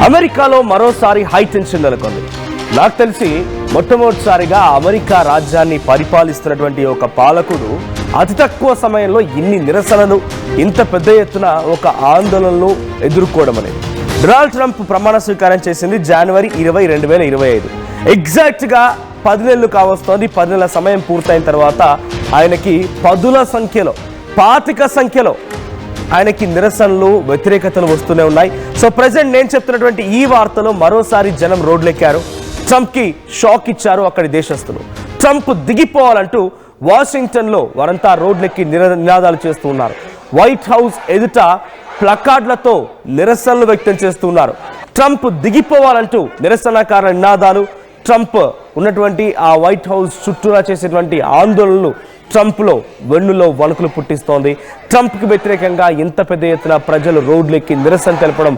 అమెరికాలో మరోసారి high tension నెలకొంది. నాకు తెలిసి మొట్టమొదటిసారిగా అమెరికా రాజ్యాన్ని పరిపాలిస్తున్నటువంటి ఒక పాలకుడు అతి తక్కువ సమయంలో ఇన్ని నిరసనలు, ఇంత పెద్ద ఎత్తున ఒక ఆందోళనలు ఎదుర్కోవడం అనేది. డొనాల్డ్ ట్రంప్ ప్రమాణ స్వీకారం చేసింది జనవరి 20, 2025. ఎగ్జాక్ట్గా 10 నెలలు కావస్తోంది. 10 నెలల సమయం పూర్తయిన తర్వాత ఆయనకి పదుల సంఖ్యలో, 25 సంఖ్యలో ఆయనకి నిరసనలు, వ్యతిరేకతలు వస్తూనే ఉన్నాయి. సో ప్రెసెంట్ నేను చెప్తున్నటువంటి ఈ వార్తలో మరోసారి జనం రోడ్లెక్కారు. ట్రంప్కి షాక్ ఇచ్చారు అక్కడి దేశస్తులు. ట్రంప్ దిగిపోవాలంటూ వాషింగ్టన్లో వారంతా రోడ్లెక్కి నినాదాలు చేస్తూ ఉన్నారు. వైట్ హౌస్ ఎదుట ప్లకార్డులతో నిరసనలు వ్యక్తం చేస్తున్నారు. ట్రంప్ దిగిపోవాలంటూ నిరసనకారుల నినాదాలు, ట్రంప్ ఉన్నటువంటి ఆ వైట్ హౌస్ చుట్టూరా చేసేటువంటి ఆందోళనలు ట్రంప్లో వెన్నులో వణుకులు పుట్టిస్తోంది. ట్రంప్కి వ్యతిరేకంగా ఇంత పెద్ద ఎత్తున ప్రజలు రోడ్లెక్కి నిరసన తెలపడం,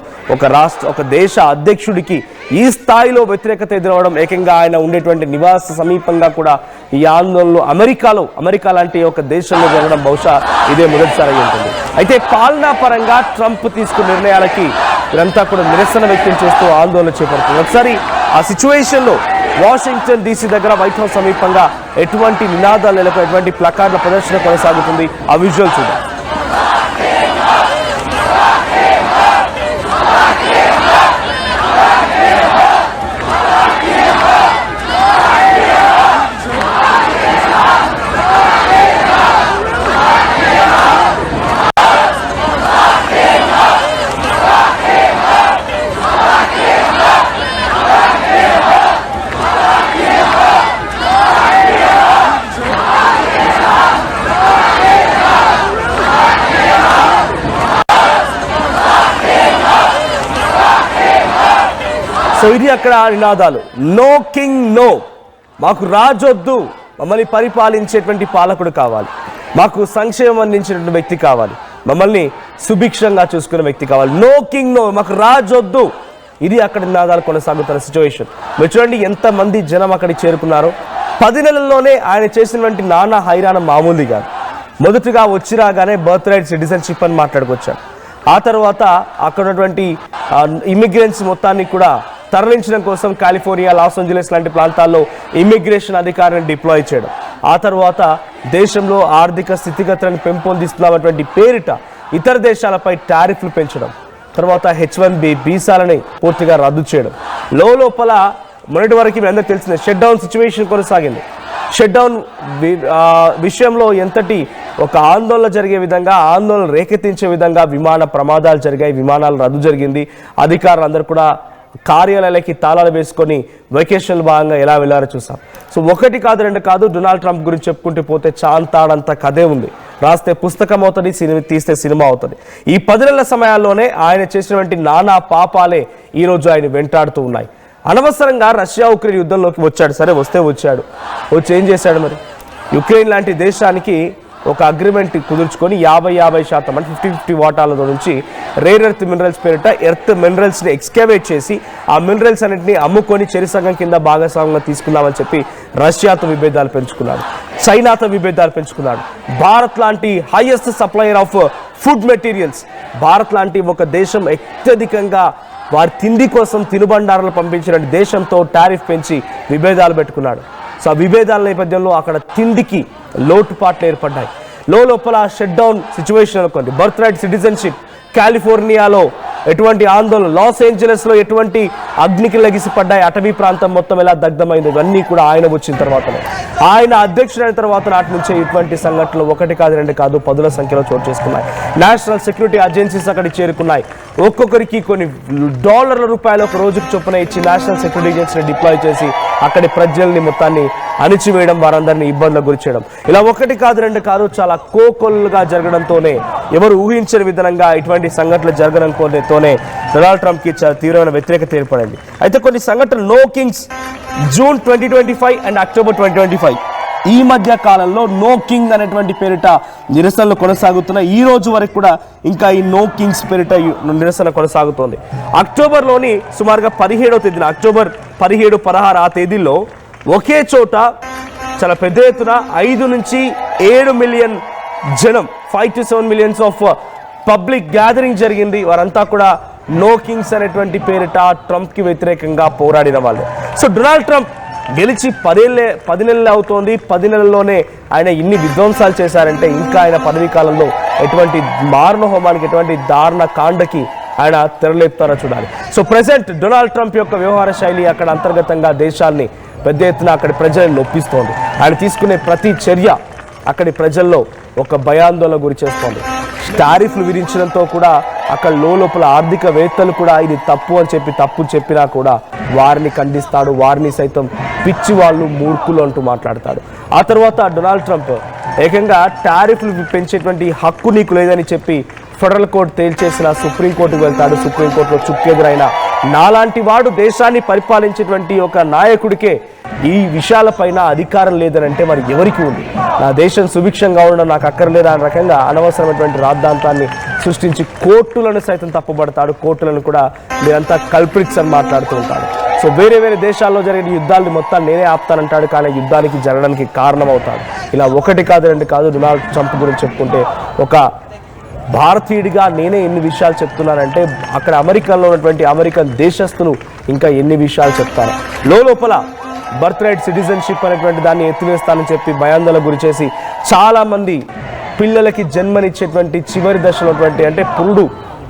ఒక దేశ అధ్యక్షుడికి ఈ స్థాయిలో వ్యతిరేకత ఎదురవడం, ఏకంగా ఆయన ఉండేటువంటి నివాస సమీపంగా కూడా ఈ ఆందోళనలు అమెరికా లాంటి ఒక దేశంలో జరగడం బహుశా ఇదే మొదటిసారి ఉంటుంది. అయితే పాలనా పరంగా ట్రంప్ తీసుకున్న నిర్ణయాలకి వీరంతా కూడా నిరసన వ్యక్తం చేస్తూ ఆందోళన చేపడుతుంది. ఒకసారి ఆ సిచ్యువేషన్లో వాషింగ్టన్ DC దగ్గర వైట్ హౌస్ సమీపంగా ఎటువంటి నినాదాలు నెలకు, ఎటువంటి ప్లకార్డుల ప్రదర్శన కొనసాగుతుంది, ఆ విజువల్ చూద్దాం. సో ఇది అక్కడ నినాదాలు. నో కింగ్ నో, మాకు రాజొద్దు, మమ్మల్ని పరిపాలించేటువంటి పాలకుడు కావాలి, మాకు సంక్షేమం అందించినటువంటి వ్యక్తి కావాలి, మమ్మల్ని సుభిక్షంగా చూసుకునే వ్యక్తి కావాలి. నో కింగ్ నో, మాకు రాజొద్దు. ఇది అక్కడ నినాదాలు కొనసాగుతున్న సిచ్యువేషన్. మీరు చూడండి ఎంతమంది జనం అక్కడికి చేరుకున్నారో. 10 నెలల్లోనే ఆయన చేసినటువంటి నానా హైరాణం మామూలు కాదు. మొదటిగా వచ్చి రాగానే బర్త్ రైట్ సిటిజన్షిప్ అని మాట్లాడుకొచ్చారు. ఆ తర్వాత అక్కడ ఉన్నటువంటి ఇమిగ్రెంట్స్ మొత్తాన్ని కూడా తరలించడం కోసం కాలిఫోర్నియా, లాస్ ఏంజలస్ లాంటి ప్రాంతాల్లో ఇమిగ్రేషన్ అధికారిని డిప్లాయ్ చేయడం. ఆ తర్వాత దేశంలో ఆర్థిక స్థితిగతులను పెంపొందిస్తున్నటువంటి పేరిట ఇతర దేశాలపై టారిఫ్లు పెంచడం. తర్వాత H1B వీసాలని పూర్తిగా రద్దు చేయడం. లోపల మొన్నటి వరకు మీ అందరికీ తెలిసిన షట్ డౌన్ సిచ్యువేషన్ కొనసాగింది. షట్ డౌన్ విషయంలో ఎంతటి ఒక ఆందోళన జరిగే విధంగా, ఆందోళన రేకెత్తించే విధంగా విమాన ప్రమాదాలు జరిగాయి, విమానాలు రద్దు జరిగింది. అధికారులు అందరూ కూడా కార్యాలయాలకి తాళాలు వేసుకొని వెకేషన్లు భాగంగా ఎలా వెళ్ళారో చూసాం. సో ఒకటి కాదు, రెండు కాదు, డొనాల్డ్ ట్రంప్ గురించి చెప్పుకుంటూ పోతే చాంతాడంత కథే ఉంది. రాస్తే పుస్తకం అవుతుంది, తీస్తే సినిమా అవుతుంది. ఈ 10 నెలల సమయాల్లోనే ఆయన చేసినటువంటి నానా పాపాలే ఈరోజు ఆయన వెంటాడుతూ ఉన్నాయి. అనవసరంగా రష్యా ఉక్రెయిన్ యుద్ధంలోకి వచ్చాడు. సరే, వచ్చాడు, వచ్చి ఏం చేశాడు మరి? యుక్రెయిన్ లాంటి దేశానికి ఒక అగ్రిమెంట్ కుదుర్చుకొని 50% అంటే 50-50 వాటాలతో నుంచి రేర్ ఎర్త్ మినరల్స్ పేరిట ఎర్త్ మినరల్స్ని ఎక్స్కావేట్ చేసి ఆ మినరల్స్ అన్నింటినీ అమ్ముకొని చెరిసగం కింద భాగస్వామ్యంగా తీసుకుందామని చెప్పి రష్యాతో విభేదాలు పెంచుకున్నాడు, చైనాతో విభేదాలు పెంచుకున్నాడు. భారత్ లాంటి highest supplier of food materials, Bharat లాంటి ఒక దేశం అత్యధికంగా వారి తిండి కోసం తినుబండారాలు పంపించిన దేశంతో టారిఫ్ పెంచి విభేదాలు పెట్టుకున్నాడు. సో ఆ విభేదాల నేపథ్యంలో అక్కడ తిండికి లోటుపాట్లు ఏర్పడ్డాయి. లోపల షట్ డౌన్ సిచ్యువేషన్ అనుకోండి, బర్త్ రైట్ సిటిజన్షిప్, కాలిఫోర్నియాలో ఎటువంటి ఆందోళన, లాస్ ఏంజలస్లో ఎటువంటి అగ్నికి లగిసిపడ్డాయి, అటవీ ప్రాంతం మొత్తం ఎలా దగ్ధమైంది, ఇవన్నీ కూడా ఆయన వచ్చిన తర్వాతనే, ఆయన అధ్యక్షుడైన తర్వాత నాటి నుంచే ఇటువంటి సంఘటనలు ఒకటి కాదు, రెండు కాదు, 10ల సంఖ్యలో చోటు చేసుకున్నాయి. నేషనల్ సెక్యూరిటీ ఏజెన్సీస్ అక్కడికి చేరుకున్నాయి. ఒక్కొక్కరికి కొన్ని డాలర్ల రూపాయలు ఒక రోజుకు చొప్పున ఇచ్చి నేషనల్ సెక్యూరిటీ ఏజెన్సీని డిప్లాయ్ చేసి అక్కడి ప్రజల్ని మొత్తాన్ని అణిచివేయడం, వారందరినీ ఇబ్బందులకు గురిచేయడం. ఇలా ఒకటి కాదు, రెండు కాదు, చాలా కోకొల్లుగా జరగడంతోనే, ఎవరు ఊహించని విధంగా ఇటువంటి సంఘటనలు జరగడంతోనే డొనాల్డ్ ట్రంప్కి చాలా తీవ్రమైన వ్యతిరేకత ఏర్పడింది. అయితే కొన్ని సంఘటనలు, no kings June 2025 and October 2025 ఈ మధ్య కాలంలో నో కింగ్ అనేటువంటి పేరిట నిరసనలు కొనసాగుతున్నాయి. ఈ రోజు వరకు కూడా ఇంకా ఈ నో కింగ్స్ పేరిట నిరసన కొనసాగుతోంది. అక్టోబర్లోని సుమారుగా 17వ తేదీన, అక్టోబర్ 17, 16 ఆ తేదీల్లో ఒకే చోట చాలా పెద్ద ఎత్తున 5 నుంచి 7 మిలియన్ జనం, 5 to 7 millions of public gathering జరిగింది. వారంతా కూడా నో కింగ్స్ అనేటువంటి పేరిట ట్రంప్కి వ్యతిరేకంగా పోరాడిన వాళ్ళు. సో డొనాల్డ్ ట్రంప్ గెలిచి 10 నెలలు అవుతోంది. 10 నెలల్లోనే ఆయన ఇన్ని విధ్వంసాలు చేశారంటే ఇంకా ఆయన పదవీ కాలంలో ఎటువంటి మారణ హోమానికి, ఎటువంటి దారుణ కాండకి ఆయన తెరలేపుతారో చూడాలి. సో ప్రెసెంట్ డొనాల్డ్ ట్రంప్ యొక్క వ్యవహార శైలి అక్కడ అంతర్గతంగా దేశాన్ని పెద్ద ఎత్తున అక్కడి ప్రజలను నొప్పిస్తోంది. ఆయన తీసుకునే ప్రతి చర్య అక్కడి ప్రజల్లో ఒక భయాందోళన గురి చేస్తోంది. టారిఫ్లు విధించడంతో కూడా అక్కడ లోపల ఆర్థికవేత్తలు కూడా ఇది తప్పు అని తప్పు చెప్పినా కూడా వారిని ఖండిస్తాడు. వారిని సైతం పిచ్చి వాళ్ళు, మూర్ఖులు అంటూ మాట్లాడతాడు. ఆ తర్వాత డొనాల్డ్ ట్రంప్ ఏకంగా టారిఫ్లు పెంచేటువంటి హక్కు నీకు లేదని చెప్పి ఫెడరల్ కోర్టు తేల్చేసిన సుప్రీంకోర్టుకు వెళ్తాడు. సుప్రీంకోర్టులో చుక్కెదురైన నాలాంటి వాడు దేశాన్ని పరిపాలించేటువంటి ఒక నాయకుడికే ఈ విషయాలపైన అధికారం లేదనంటే మరి ఎవరికి ఉంది? నా దేశం సుభిక్షంగా ఉండడం నాకు అక్కర్లేదా అనే రకంగా అనవసరమైనటువంటి రాద్ధాంతాన్ని సృష్టించి కోర్టులను సైతం తప్పుపడతాడు. కోర్టులను కూడా మీరంతా కల్ప్రిట్స్ అని మాట్లాడుతూ ఉంటాడు. సో వేరే దేశాల్లో జరిగిన యుద్ధాలను మొత్తం నేనే ఆపుతానంటాడు. కానీ యుద్ధానికి జరగడానికి కారణమవుతాడు. ఇలా ఒకటి కాదు, రెండు కాదు. డొనాల్డ్ ట్రంప్ గురించి చెప్పుకుంటే ఒక భారతీయుడిగా నేనే ఎన్ని విషయాలు చెప్తున్నానంటే అక్కడ అమెరికాలో ఉన్నటువంటి అమెరికన్ దేశస్తులు ఇంకా ఎన్ని విషయాలు చెప్తారు. లోపల బర్త్ రైట్ సిటిజన్షిప్ అనేటువంటి దాన్ని ఎత్తివేస్తానని చెప్పి భయాందోళన గురి చేసి చాలామంది పిల్లలకి జన్మనిచ్చేటువంటి చివరి దశలో అంటే పురుడు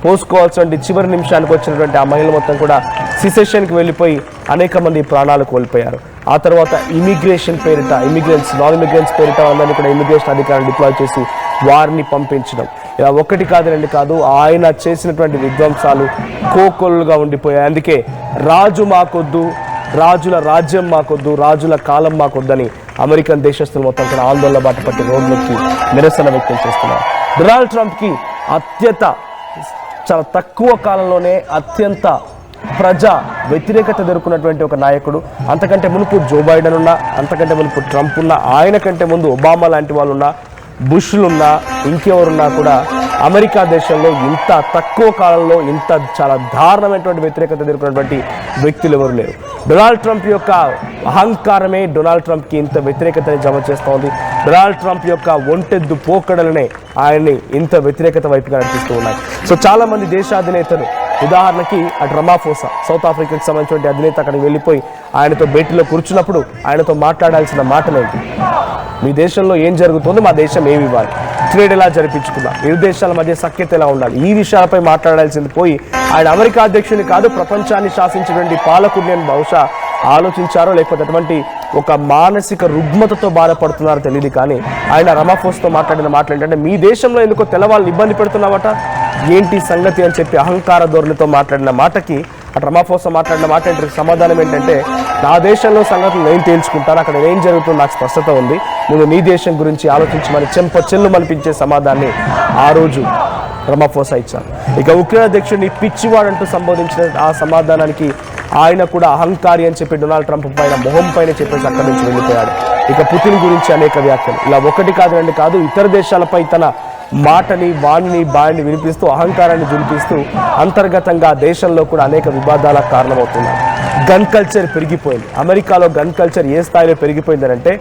పోసుకోవాల్సిన చివరి నిమిషానికి వచ్చినటువంటి ఆ మహిళలు మొత్తం కూడా సిసెషన్కి వెళ్ళిపోయి అనేక మంది ప్రాణాలు కోల్పోయారు. ఆ తర్వాత ఇమిగ్రేషన్ పేరిట నాన్ ఇమిగ్రెంట్స్ పేరిట అందరినీ కూడా ఇమిగ్రేషన్ అధికారులు డిప్లాయ్ చేసి వారిని పంపించడం, ఇలా ఒకటి కాదు, రెండు కాదు. ఆయన చేసినటువంటి విధ్వంసాలు కోకొల్లుగా ఉండిపోయాయి. అందుకే రాజు మాకొద్దు, రాజుల రాజ్యం మాకొద్దు, రాజుల కాలం మాకొద్దని అమెరికన్ దేశస్తులు మొత్తం కూడా ఆందోళన బాట పట్టి రోడ్లకి నిరసన వ్యక్తం చేస్తున్నారు. డొనాల్డ్ ట్రంప్కి చాలా తక్కువ కాలంలోనే అత్యంత ప్రజా వ్యతిరేకత ఎదుర్కొన్నటువంటి ఒక నాయకుడు. అంతకంటే మునుపు జో బైడెన్ ఉన్నా, అంతకంటే మునుపు ట్రంప్ ఉన్నా, ఆయన కంటే ముందు ఒబామా లాంటి వాళ్ళు ఉన్నా, బుష్లున్నా, ఇంకెవరున్నా కూడా అమెరికా దేశంలో ఇంత తక్కువ కాలంలో ఇంత చాలా దారుణమైనటువంటి వ్యతిరేకత ఎదుర్కొన్నటువంటి వ్యక్తులు ఎవరు లేరు. డొనాల్డ్ ట్రంప్ యొక్క అహంకారమే డొనాల్డ్ ట్రంప్కి ఇంత వ్యతిరేకతని జమ చేస్తోంది. డొనాల్డ్ ట్రంప్ యొక్క ఒంటెద్దు పోకడలనే ఆయన్ని ఇంత వ్యతిరేకత వైపుగా నడిపిస్తూ ఉన్నాయి. సో చాలామంది దేశాధినేతలు, ఉదాహరణకి అటు రమాఫోసా సౌత్ ఆఫ్రికాకి సంబంధించిన అధినేత అక్కడికి వెళ్ళిపోయి ఆయనతో భేటీలో కూర్చున్నప్పుడు ఆయనతో మాట్లాడాల్సిన మాటలేంటి? మీ దేశంలో ఏం జరుగుతుంది, మా దేశం ఏమి ఇవ్వాలి, ట్రేడ్ ఎలా జరిపించుకుందాం, ఇరు దేశాల మధ్య సఖ్యత ఎలా ఉండాలి, ఈ విషయాలపై మాట్లాడాల్సింది పోయి ఆయన అమెరికా అధ్యక్షుని కాదు ప్రపంచాన్ని శాసించినటువంటి పాలకుడిని అని బహుశా ఆలోచించారో లేకపోతే అటువంటి ఒక మానసిక రుగ్మతతో బాధపడుతున్నారో తెలియదు. కానీ ఆయన రమాఫోస్తో మాట్లాడిన మాటలు ఏంటంటే, మీ దేశంలో ఎందుకో తెల్లవాళ్ళు ఇబ్బంది పెడుతున్నావట, ఏంటి సంగతి అని చెప్పి అహంకార ధోరణితో మాట్లాడిన మాటకి అటు రమాఫోసా మాట్లాడిన మాట ఏంటి సమాధానం ఏంటంటే, నా దేశంలో సంగతులు నేను తేల్చుకుంటాను, అక్కడ ఏం జరుగుతుందో నాకు స్పష్టత ఉంది, ముందు నీ దేశం గురించి ఆలోచించమని చెంపచెల్లు మనిపించే సమాధానాన్ని ఆ రోజు రమాఫోసా ఇచ్చారు. ఇక ఉక్రెయిన్ అధ్యక్షుడిని పిచ్చివాడంటూ సంబోధించిన ఆ సమాధానానికి ఆయన కూడా అహంకారి అని చెప్పి డొనాల్డ్ ట్రంప్ పైన మొహం పైన చెప్పేసి అక్కడి నుంచి వెళ్ళిపోయాడు. ఇక పుతిన్ గురించి అనేక వ్యాఖ్యలు, ఇలా ఒకటి కాదు, రెండు కాదు. ఇతర దేశాలపై తన మాటని, వాణిని, బాణిని వినిపిస్తూ అహంకారాన్ని జులిపిస్తూ అంతర్గతంగా దేశంలో కూడా అనేక వివాదాలకు కారణమవుతున్నారు. గన్ కల్చర్ పెరిగిపోయింది. అమెరికాలో గన్ కల్చర్ ఏ స్థాయిలో పెరిగిపోయిందనంటే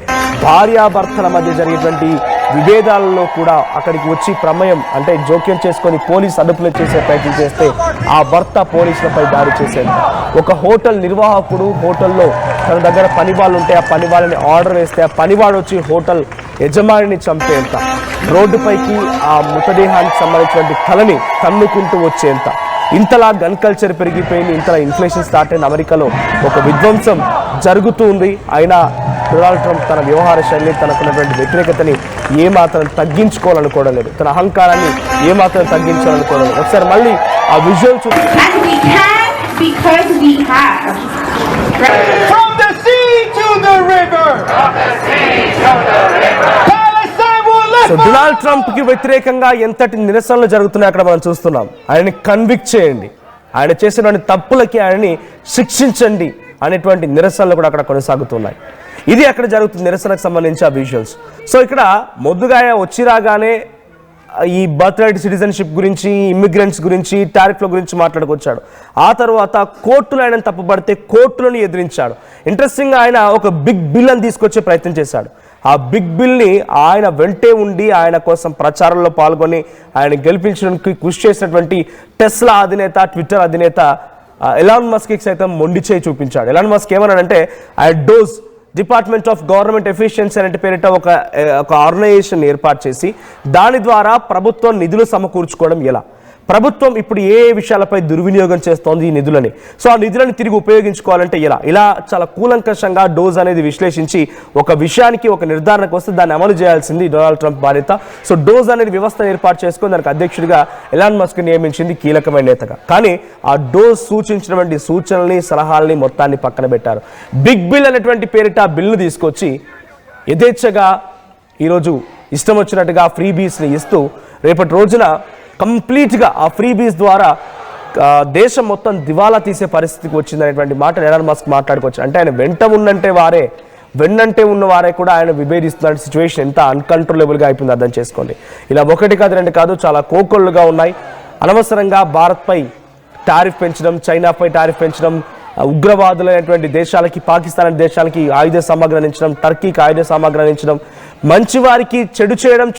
భార్యాభర్తల మధ్య జరిగేటువంటి విభేదాలలో కూడా అక్కడికి వచ్చి ప్రమేయం అంటే జోక్యం చేసుకొని పోలీస్ అదుపులో చేసే ప్రయత్నం చేస్తే ఆ భర్త పోలీసులపై దాడి చేసేది. ఒక హోటల్ నిర్వాహకుడు హోటల్లో తన దగ్గర పని వాళ్ళు ఉంటే ఆ పని వాళ్ళని ఆర్డర్ వేస్తే ఆ పనివాడు వచ్చి హోటల్ యజమానిని చంపేంత, రోడ్డుపైకి ఆ మృతదేహానికి సంబంధించినటువంటి తలని తన్నుకుంటూ వచ్చేంత, ఇంతలా గన్ కల్చర్ పెరిగిపోయింది. ఇంతలా ఇన్ఫ్లేషన్ స్టార్ట్ అయిన అమెరికాలో ఒక విధ్వంసం జరుగుతూ ఉంది. అయినా డొనాల్డ్ ట్రంప్ తన వ్యవహార శైలి, తనకున్నటువంటి వ్యతిరేకతని ఏమాత్రం తగ్గించుకోవాలనుకోవడం లేదు, తన అహంకారాన్ని ఏమాత్రం తగ్గించాలనుకోవడం లేదు. ఒకసారి మళ్ళీ ఆ విజువల్ సో డొనాల్డ్ ట్రంప్ కి వ్యతిరేకంగా ఎంతటి నిరసనలు జరుగుతున్నాయి అక్కడ మనం చూస్తున్నాం. ఆయన్ని కన్విక్ట్ చేయండి, ఆయన చేసినటువంటి తప్పులకి ఆయనని శిక్షించండి అనేటువంటి నిరసనలు కూడా అక్కడ కొనసాగుతున్నాయి. ఇది అక్కడ జరుగుతుంది నిరసనకు సంబంధించి ఆ విజువల్స్. సో ఇక్కడ మొద్దుగా వచ్చి రాగానే ఈ బర్త్ రైట్ సిటిజన్షిప్ గురించి, ఇమ్మిగ్రెంట్స్ గురించి, టారిఫ్ల గురించి మాట్లాడుకొచ్చాడు. ఆ తర్వాత కోర్టులు ఆయన తప్పుపడితే కోర్టులను ఎదిరించాడు. ఇంట్రెస్టింగ్గా ఆయన ఒక బిగ్ బిల్ అని తీసుకొచ్చే ప్రయత్నం చేశాడు. ఆ బిగ్ బిల్ని ఆయన వెంటే ఉండి ఆయన కోసం ప్రచారంలో పాల్గొని ఆయన గెలిపించడానికి కృషి చేసినటువంటి టెస్లా అధినేత, ట్విట్టర్ అధినేత ఎలాన్ మస్క్కి సైతం మొండి చేయి చూపించాడు. ఎలాన్ మస్క్ ఏమన్నాడంటే, dose department of government efficiency అనే పేరిట ఒక ఆర్గనైజేషన్ ఏర్పాటు చేసి దాని ద్వారా ప్రభుత్వం నిధులు సమకూర్చుకోవడం ఎలా, ప్రభుత్వం ఇప్పుడు ఏ విషయాలపై దుర్వినియోగం చేస్తోంది ఈ నిధులని, సో ఆ నిధులను తిరిగి ఉపయోగించుకోవాలంటే ఇలా చాలా కూలంకషంగా డోస్ అనేది విశ్లేషించి ఒక విషయానికి ఒక నిర్ధారణకు వస్తే దాన్ని అమలు చేయాల్సింది డొనాల్డ్ ట్రంప్ బాధ్యత. సో డోస్ అనేది వ్యవస్థను ఏర్పాటు చేసుకొని దానికి అధ్యక్షుడిగా ఎలాన్ మస్క్ నియమించింది కీలకమైన నేతగా. కానీ ఆ డోస్ సూచించినటువంటి సూచనల్ని, సలహాలని మొత్తాన్ని పక్కన పెట్టారు. బిగ్ బిల్ అనేటువంటి పేరిట ఆ బిల్ను తీసుకొచ్చి యథేచ్ఛగా ఈరోజు ఇష్టం వచ్చినట్టుగా ఫ్రీబీస్ని ఇస్తూ రేపటి రోజున కంప్లీట్గా ఆ ఫ్రీబీస్ ద్వారా దేశం మొత్తం దివాలా తీసే పరిస్థితికి వచ్చిందనేటువంటి మాట ఎలాన్ మస్క్ మాట్లాడుకోవచ్చు. అంటే ఆయన వెన్నంటే ఉన్న వారే కూడా ఆయన విభేదిస్తున్న సిచ్యువేషన్ ఎంత అన్కంట్రోలబుల్గా అయిపోయింది అర్థం చేసుకోండి. ఇలా ఒకటి కాదు, రెండు కాదు, చాలా కోకొల్లుగా ఉన్నాయి. అనవసరంగా భారత్పై టారిఫ్ పెంచడం, చైనాపై టారిఫ్ పెంచడం, ఉగ్రవాదులైనటువంటి దేశాలకి, పాకిస్తాన్ అనే దేశాలకి ఆయుధ సామాగ్రి అందించడం, టర్కీకి ఆయుధ సామాగ్రి అందించడం, మంచి వారికి చెడు చేయడం